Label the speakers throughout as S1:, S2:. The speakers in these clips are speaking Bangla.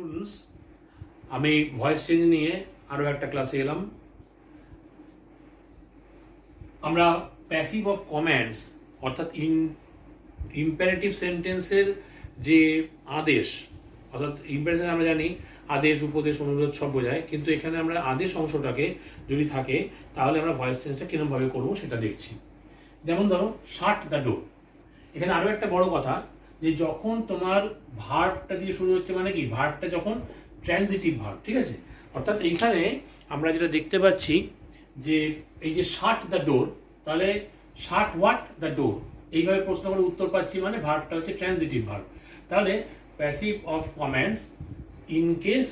S1: স্টুডেন্টস, আমি ভয়েস চেঞ্জ নিয়ে আরও একটা ক্লাসে এলাম। আমরা প্যাসিভ অফ কমান্ডস অর্থাৎ ইম্পারেটিভ সেন্টেন্সের যে আদেশ, অর্থাৎ ইম্পারেটিভ আমরা জানি আদেশ, উপদেশ, অনুরোধ সব বোঝায়, কিন্তু এখানে আমরা আদেশ অংশটাকে যদি থাকে তাহলে আমরা ভয়েস চেঞ্জটা কিরমভাবে করবো সেটা দেখছি। যেমন ধরো শাট দ্য ডোর। এখানে আরও একটা বড় কথা যে যখন তোমার ভার্বটা দিয়ে শুরু হচ্ছে, মানে কি ভার্বটা যখন ট্রানজিটিভ ভার্ব, ঠিক আছে, অর্থাৎ এইখানে আমরা যেটা দেখতে পাচ্ছি যে এই যে শাট দ্য ডোর, তাহলে শাট হোয়াট দ্য ডোর, এইভাবে প্রশ্ন করে উত্তর পাচ্ছি, মানে ভার্বটা হচ্ছে ট্রানজিটিভ ভার্ব। তাহলে passive of commands in case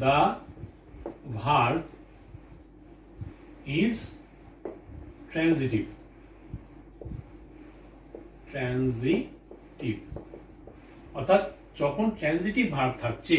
S1: the verb is transitive, অর্থাৎ যখন ট্রানজিটিভ ভার্ব থাকছে,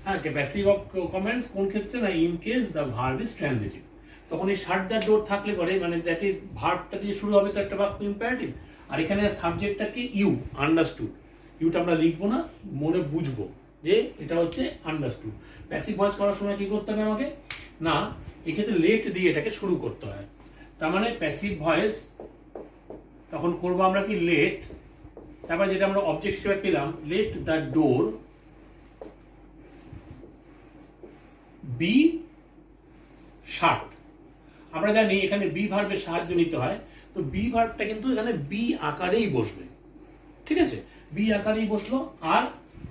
S1: হ্যাঁ, প্যাসিভ অফ কমান্ডস কোন ক্ষেত্রে না, in case the verb is transitive, তখন এই শাট দ্য ডোর থাকলে পরে মানে দ্যাট ইজ ভার্বটা দিয়ে শুরু হবে তো একটা বাক্য ইম্পারেটিভ, আর এখানে সাবজেক্টটাকে ইউ, আন্ডারস্টুড, ইউটা আমরা লিখবো না, মনে বুঝবো যে এটা হচ্ছে আন্ডারস্টুড। প্যাসিভ ভয়েস করার সময় কি করতে হবে আমাকে না, এক্ষেত্রে লেট দিয়ে এটাকে শুরু করতে হয়। তার মানে প্যাসিভ ভয়েস তখন করবো আমরা কি লেট, তারপর যেটা আমরা অবজেক্ট হিসেবে পেলাম, লেট দ্য ডোর বি শাট। আমরা জানি এখানে বি ভার্বের সাহায্য নিতে হয়, তো বি ভার্বটা কিন্তু এখানে বি আকারেই বসবে, ঠিক আছে, বি আকারেই বসলো। আর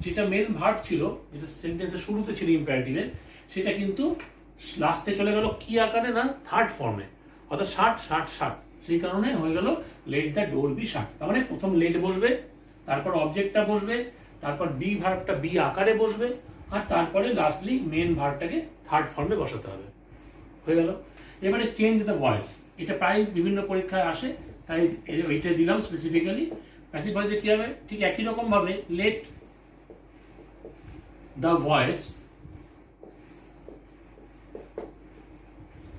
S1: যেটা মেন ভার্ব ছিল, যেটা সেন্টেন্সের শুরুতে ছিল ইম্পারেটিভের, সেটা কিন্তু লাস্টে চলে গেল কি আকারে না, থার্ড ফর্মে, অর্থাৎ শাট শাট শাট, সেই কারণে হয়ে গেল লেট দ্য ডোর বি শাট। তার মানে প্রথম লেট বসবে, তারপর অবজেক্টটা বসবে, তারপর বি ভার্বটা বি আকারে বসবে, আর তারপরে লাস্টলি মেন ভার্বটাকে থার্ড ফর্মে বসাতে হবে, হয়ে গেল। এবারে চেঞ্জ দ্য ভয়েস, এটা প্রায় বিভিন্ন পরীক্ষায় আসে, তাই এইটা দিলাম স্পেসিফিক্যালি। প্যাসিভ ভয়েসে কি হবে, ঠিক একই রকম ভাবে লেট দ্য ভয়েস,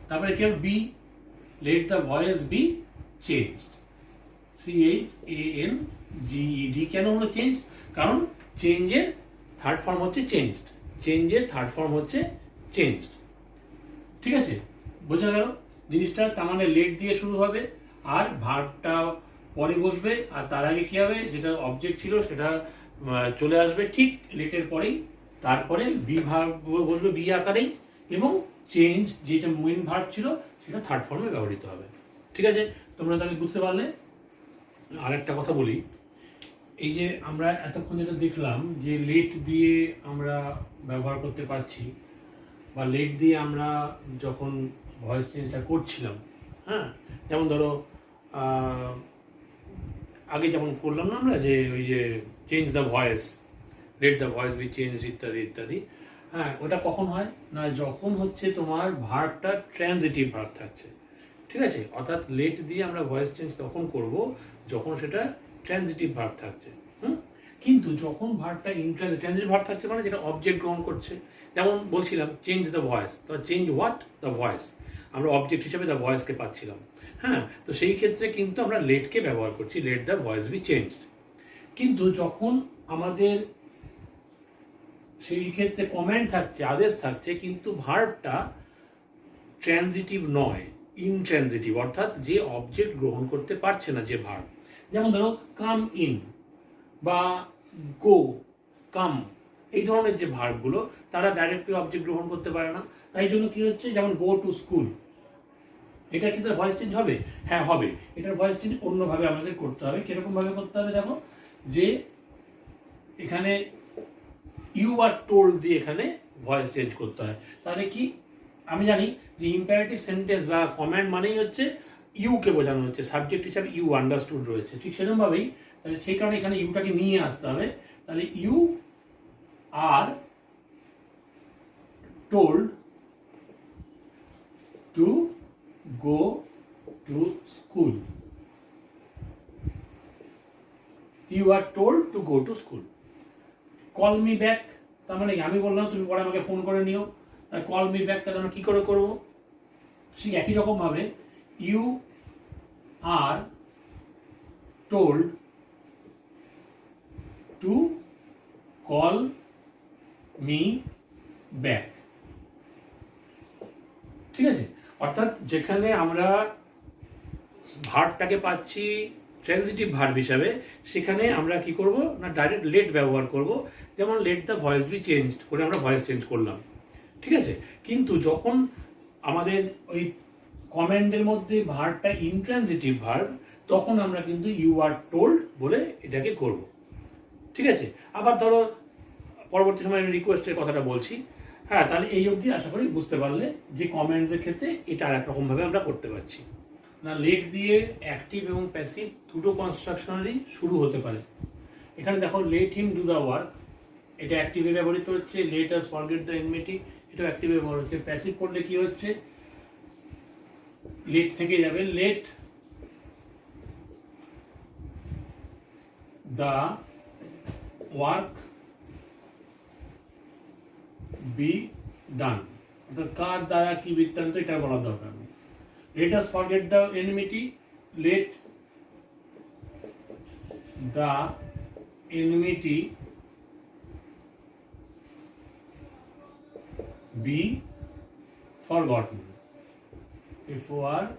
S1: তারপরে কি হবে be, let the voice be changed, CHANGED। কেন হলো চেঞ্জ, কারণ চেঞ্জের থার্ড ফর্ম হচ্ছে চেঞ্জড, চেঞ্জের থার্ড ফর্ম হচ্ছে চেঞ্জড, ঠিক আছে, বোঝা গেল জিনিসটা। তার মানে লেট দিয়ে শুরু হবে, আর ভার্বটা পরে বসবে, আর তার আগে কি হবে, যেটা অবজেক্ট ছিল সেটা চলে আসবে ঠিক লেটের পরেই, তারপরে বি ভার্ব বসবে বি আকারেই, এবং চেঞ্জ যেটা মেইন ভার্ব ছিল সেটা থার্ড ফর্মে ব্যবহৃত হবে, ঠিক আছে। তোমরা তাহলে বুঝতে পারলে। আর একটা কথা বলি, এই যে আমরা এতক্ষণ যেটা দেখলাম যে লেট দিয়ে আমরা ব্যবহার করতে পারছি, বা লেট দিয়ে আমরা যখন ভয়েস চেঞ্জটা করছিলাম, হ্যাঁ, যেমন ধরো আগে যেমন করলাম না আমরা, যে ওই যে change the voice, late the voice be change ইত্যাদি ইত্যাদি, হ্যাঁ, ওটা কখন হয় না, যখন হচ্ছে তোমার ভার্বটা ট্রানজিটিভ ভার্ব থাকছে, ঠিক আছে, অর্থাৎ লেট দিয়ে আমরা ভয়েস চেঞ্জ তখন করব যখন সেটা ট্রানজিটিভ ভার্ব থাকছে। কিন্তু যখন ভার্বটা ট্রানজিটিভ ভার্ব থাকছে, মানে যেটা অবজেক্ট গ্রহণ করছে, যেমন বলছিলাম চেঞ্জ দ্য ভয়েস, তো চেঞ্জ হোয়াট দ্য ভয়েস, আমরা অবজেক্ট হিসেবে দ্য ভয়েসকে পাচ্ছিলাম, হ্যাঁ, তো সেই ক্ষেত্রে কিন্তু আমরা লেটকে ব্যবহার করছি, late the voice be changed. কিন্তু যখন আমাদের সেই ক্ষেত্রে কমান্ড থাকছে, আদেশ থাকছে, কিন্তু ভার্বটা ট্রানজিটিভ নয়, ইনট্রানজিটিভ, অর্থাৎ যে অবজেক্ট গ্রহণ করতে পারছে না যে ভার্ব, যেমন ধরো কাম ইন বা গো, কাম, এই ধরনের যে ভার্বগুলো তারা ডাইরেক্টলি অবজেক্ট গ্রহণ করতে পারে না, তাই জন্য কি হচ্ছে, যেমন গো টু স্কুল, এটা কি তার ভয়েস চেঞ্জ হবে, হ্যাঁ হবে, এটার ভয়েস চেঞ্জ অন্যভাবে আমাদের করতে হবে। কিরকম ভাবে করতে হবে, দেখো, যে এখানে ইউ আর টোল্ড দিয়ে এখানে ভয়েস চেঞ্জ করতে হয়। তাহলে কি, আমি জানি যে ইম্পারেটিভ সেন্টেন্স বা কমান্ড মানেই হচ্ছে ইউকে বোঝানো হচ্ছে, সাবজেক্ট হিসাবে ইউ আন্ডারস্টুড রয়েছে, ঠিক সেরকমভাবেই, তাহলে সেই কারণে এখানে ইউটাকে নিয়ে আসতে হবে। তাহলে you are told to go to school, you are told to go to school. Call me back, তার মানে আমি বললাম তুমি পরে আমাকে ফোন করে নিও, তাই কল মি ব্যাক, তাহলে আমরা কী করে করবো, ঠিক একই রকমভাবে you are told to call me back. ঠিক আছে, অর্থাৎ যেখানে আমরা ভার্বটাকে পাচ্ছি ট্রানজিটিভ ভার্ব হিসাবে, সেখানে আমরা কি করব না ডাইরেক্ট লেট ব্যবহার করব। যেমন late the voice be changed করে আমরা ভয়েস চেঞ্জ করলাম। ঠিক আছে, কিন্তু যখন আমাদের ওই কমান্ডের মধ্যে ভার্বটা ইনট্রানজিটিভ ভার্ব, তখন আমরা কিন্তু ইউ আর টোল্ড বলে এটাকে করব। ঠিক আছে, আবার ধরো পরবর্তী সময় আমি রিকোয়েস্টের কথাটা বলছি। হ্যাঁ, তাহলে এই অবধি আশা করি বুঝতে পারলে যে কমেন্টসের ক্ষেত্রে এটা আর এক রকমভাবে আমরা করতে পারছি না। লেট দিয়ে অ্যাক্টিভ এবং প্যাসিভ দুটো কনস্ট্রাকশনেরই শুরু হতে পারে। এখানে দেখো let him do the work, এটা অ্যাক্টিভে ব্যবহৃত হচ্ছে। Late us forget the enmity, এটা অ্যাক্টিভে ব্যবহার হচ্ছে। প্যাসিভ করলে কি হচ্ছে, লেট থেকে যাবে let the work be done, অর্থাৎ কার দ্বারা কি বৃত্তান্ত এটা বলার দরকার নেই। Let us forget the enmity, let the enmity be forgotten, FORGOTTEN,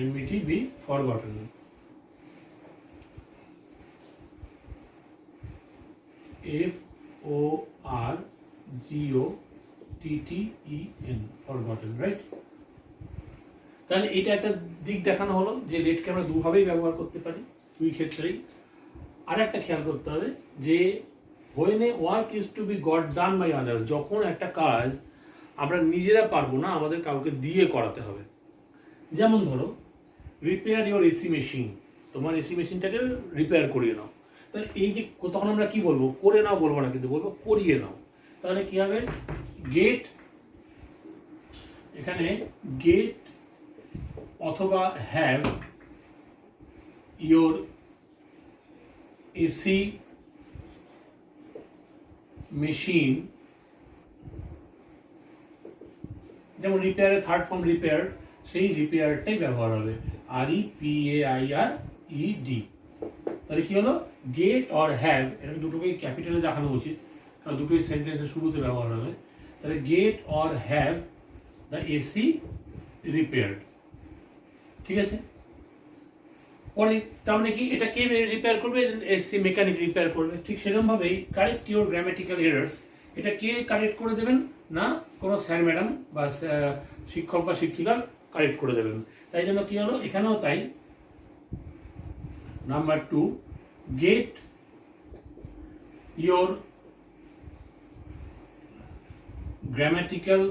S1: enmity be forgotten. FORGOTTEN, forgotten, right? তাহলে এটা একটা দিক দেখানো হলো যে লেটকে আমরা দুভাবেই ব্যবহার করতে পারি, দুই ক্ষেত্রেই। আর একটা খেয়াল করতে হবে যে when a work is to be got done by others, যখন একটা কাজ আমরা নিজেরা পারবো না, আমাদের কাউকে দিয়ে করাতে হবে। যেমন ধরো রিপেয়ার ইওর এসি মেশিন, তোমার এসি মেশিনটাকে রিপেয়ার করিয়ে নাও। তাহলে এই যে তখন আমরা কি বলবো, করে নাও বলবো না, কিন্তু বলবো করিয়ে নাও। তাহলে কি হবে, গেট, এখানে গেট অথবা হ্যাভ ইওর এসি মেশিন, যেমন রিপেয়ারের থার্ড ফর্ম রিপেয়ার, সেই রিপেয়ারটাই ব্যবহার হবে, REPAIRED। তাহলে কি হলো, গেট অর হ্যাভ, এটা দুটোকেই ক্যাপিটালে দেখানো উচিত, কারণ দুটোই সেন্টেন্সের শুরুতে ব্যবহার হবে। তাহলে get or have the AC repaired. ঠিক আছে, পরে তার মানে কি, এটা কে রিপেয়ার করবে, এসি মেকানিক রিপেয়ার করবে। ঠিক সেরকমভাবেই কারেক্ট ইউর গ্রামাটিক্যাল এরার্স, এটা কে কারেক্ট করে দেবেন না, কোনো স্যার ম্যাডাম বা শিক্ষক বা শিক্ষিকা কারেক্ট করে দেবেন। তাই জন্য কি হলো, এখানেও তাই। Number 2, get your grammatical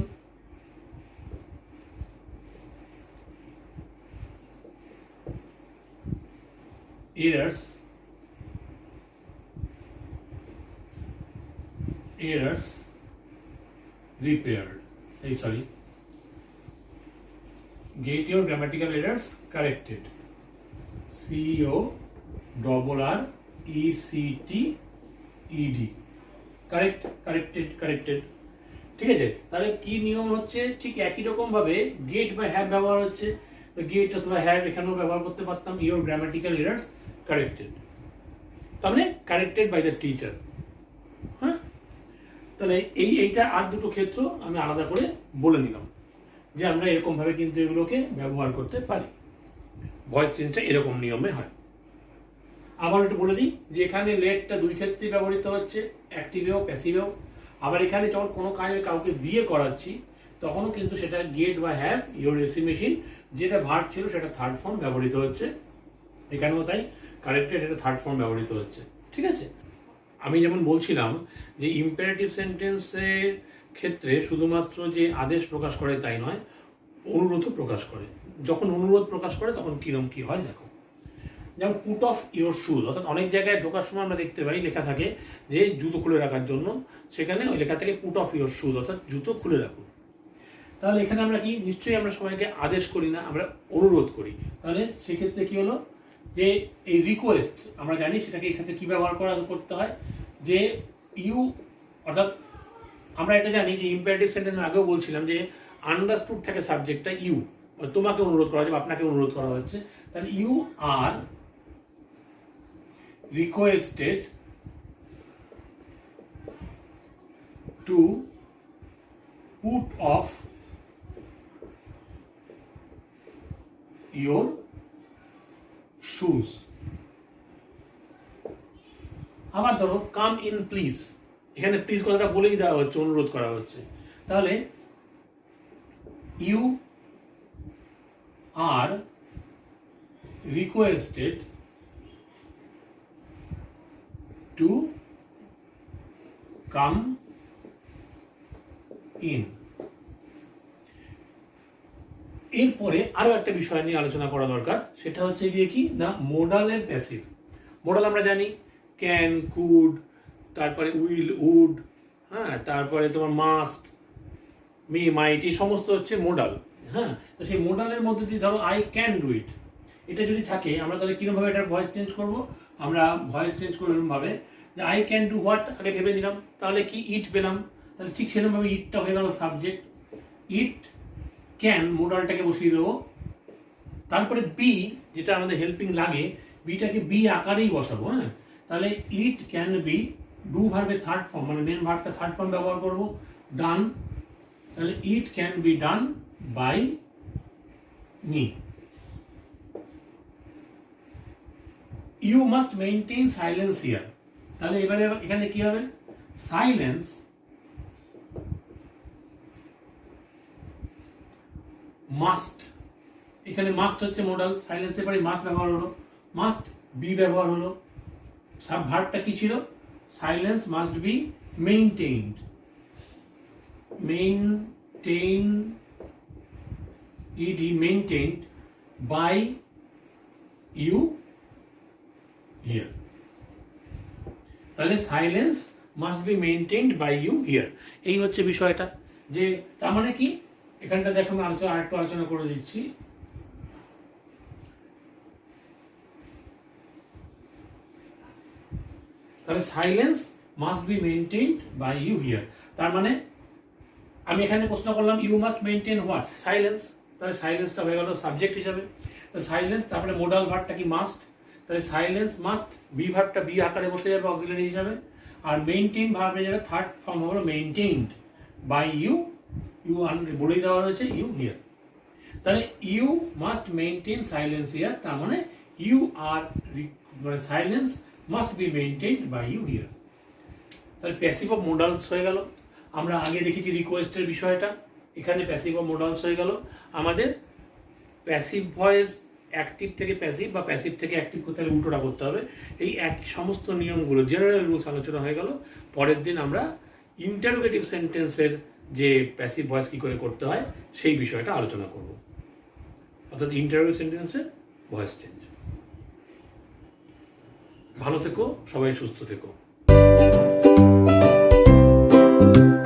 S1: errors repaired, get your grammatical errors corrected, CORRECTED, corrected। ঠিক আছে, তাহলে কি নিয়ম হচ্ছে, ঠিক একই রকম ভাবে গেট বা হ্যাভ ব্যবহার হচ্ছে। গেট অথবা হ্যাভ এখানেও ব্যবহার করতে পারতাম, ইওর গ্রামাটিক্যাল এরার্স কারেক্টেড, তার মানে কারেক্টেড বাই দ্য টিচার। হ্যাঁ, তাহলে এইটা আর দুটো ক্ষেত্র আমি আলাদা করে বলে নিলাম যে আমরা এরকমভাবে কিন্তু এগুলোকে ব্যবহার করতে পারি। ভয়েস চেঞ্জটা এরকম নিয়মে হয়। আবার একটু বলে দিই যে এখানে লেটটা দুই ক্ষেত্রেই ব্যবহৃত হচ্ছে, অ্যাক্টিভেও প্যাসিভেও। আবার এখানে যখন কোনো কাজ কাউকে দিয়ে করাচ্ছি, তখনও কিন্তু সেটা গেট বা হ্যাভ ইওর এসি মেশিন, যেটা ভার্ব ছিল সেটা থার্ড ফর্ম ব্যবহৃত হচ্ছে। এখানেও তাই, কারেক্টেড, এটা থার্ড ফর্ম ব্যবহৃত হচ্ছে। ঠিক আছে, আমি যেমন বলছিলাম যে ইম্পারেটিভ সেন্টেন্সের ক্ষেত্রে শুধুমাত্র যে আদেশ প্রকাশ করে তাই নয়, অনুরোধও প্রকাশ করে। যখন অনুরোধ প্রকাশ করে তখন কিরম কি হয় দেখো। যেমন পুট অফ ইওর শুজ, অর্থাৎ অনেক জায়গায় ঢোকার সময় আমরা দেখতে পাই লেখা থাকে যে জুতো খুলে রাখার জন্য, সেখানে ওই লেখা থাকে পুট অফ ইওর শুজ, অর্থাৎ জুতো খুলে রাখুন। তাহলে এখানে আমরা কি, নিশ্চয়ই আমরা সবাইকে আদেশ করি না, আমরা অনুরোধ করি। তাহলে সেক্ষেত্রে কি হলো, যে এই রিকোয়েস্ট আমরা জানি সেটাকে এক্ষেত্রে কি ব্যবহার করতে হয়, যে ইউ, অর্থাৎ আমরা এটা জানি যে ইম্পারেটিভ সেন্টেন্স আগেও বলছিলাম যে আন্ডারস্টুড থাকে সাবজেক্টটা ইউ, তোমাকে অনুরোধ করা হচ্ছে, আপনাকে অনুরোধ করা হচ্ছে, তাহলে you are requested to put off your shoes. আবার ধরো কাম ইন প্লিজ, এখানে প্লিজ কথাটা বলেই দেওয়া হচ্ছে, অনুরোধ করা হচ্ছে। তাহলে you are requested to come in. এরপরে আরো একটা বিষয় নিয়ে আলোচনা করা দরকার, সেটা হচ্ছে গিয়ে কি না মোডালের প্যাসিভ। মোডাল আমরা জানি ক্যান, কুড, তারপরে উইল, উড, হ্যাঁ, তারপরে তোমার মাস্ট, মে, মাইট, এই সমস্ত হচ্ছে মোডাল। হ্যাঁ, তো সেই মোডালের মধ্যে দিয়ে ধরো আই ক্যান ডু ইট, এটা যদি থাকে আমরা তাহলে কিরকমভাবে এটার ভয়েস চেঞ্জ করব? আমরা ভয়েস চেঞ্জ করব এরকমভাবে যে আই ক্যান ডু হোয়াট আগে ভেবে নিলাম, তাহলে কি ইট পেলাম, তাহলে ঠিক সেরকমভাবে ইটটা হয়ে গেল সাবজেক্ট। ইট ক্যান মোডালটাকে বসিয়ে দেবো, তারপরে বি যেটা আমাদের হেল্পিং লাগে, বিটাকে বি আকারেই বসাবো। হ্যাঁ, তাহলে ইট ক্যান বি, ডু ভার্বের থার্ড ফর্ম মানে মেন ভার্বটা থার্ড ফর্ম ব্যবহার করব, ডান, তাহলে it can be done by me. You must maintain silence here, তাহলে এবারে এখানে কি হবে? সাইলেন্স মাস্ট, এখানে মাস্ট হচ্ছে মোডাল, সাইলেন্সের পরে মাস্ট ব্যবহার হলো, মাস্ট বি ব্যবহার হলো, সাব ভার্বটা কি ছিল? Silence must be maintained, maintain ED maintained by you here. তাহলে silence must be maintained by you here, এই হচ্ছে বিষয়টা। যে তার মানে কি, এখানটা দেখো আমি আরেকটু আলোচনা করে দিচ্ছি। তাহলে silence must be maintained by you here, তার মানে আমি এখানে প্রশ্ন করলাম you must maintain what? Silence, তাহলে সাইলেন্সটা হয়ে গেল সাবজেক্ট হিসাবে। সাইলেন্স, তারপরে মোডাল ভার্বটা কি? মাস্ট, তাহলে সাইলেন্স মাস্ট, বি ভার্বটা বি আকারে বসে যাবে অক্সিলারি হিসাবে, আর মেইনটেইন ভার্বে যাবে থার্ড ফর্ম হলো মেইনটেইনড বাই ইউ, ইউ বলেই দেওয়া রয়েছে ইউ হিয়ার। তাহলে you must maintain silence here, তার মানে ইউ আর মানে silence must be maintained by you here. তাহলে প্যাসিভ অফ মোডালস হয়ে গেল। আমরা আগে দেখেছি রিকোয়েস্টের বিষয়টা, এখানে প্যাসিভ অফ মোডালস হয়ে গেল। আমাদের প্যাসিভ ভয়েস অ্যাক্টিভ থেকে প্যাসিভ বা প্যাসিভ থেকে অ্যাক্টিভ করতে হলে উল্টোটা করতে হবে। এই এক সমস্ত নিয়মগুলো জেনারেল রুলস আলোচনা হয়ে গেল। পরের দিন আমরা ইন্টারোগেটিভ সেন্টেন্সের যে প্যাসিভ ভয়েস কী করে করতে হয় সেই বিষয়টা আলোচনা করব, অর্থাৎ ইন্টারোগেটিভ সেন্টেন্সের ভয়েস চেঞ্জ। ভালো থেকো, সবাই সুস্থ থেকো।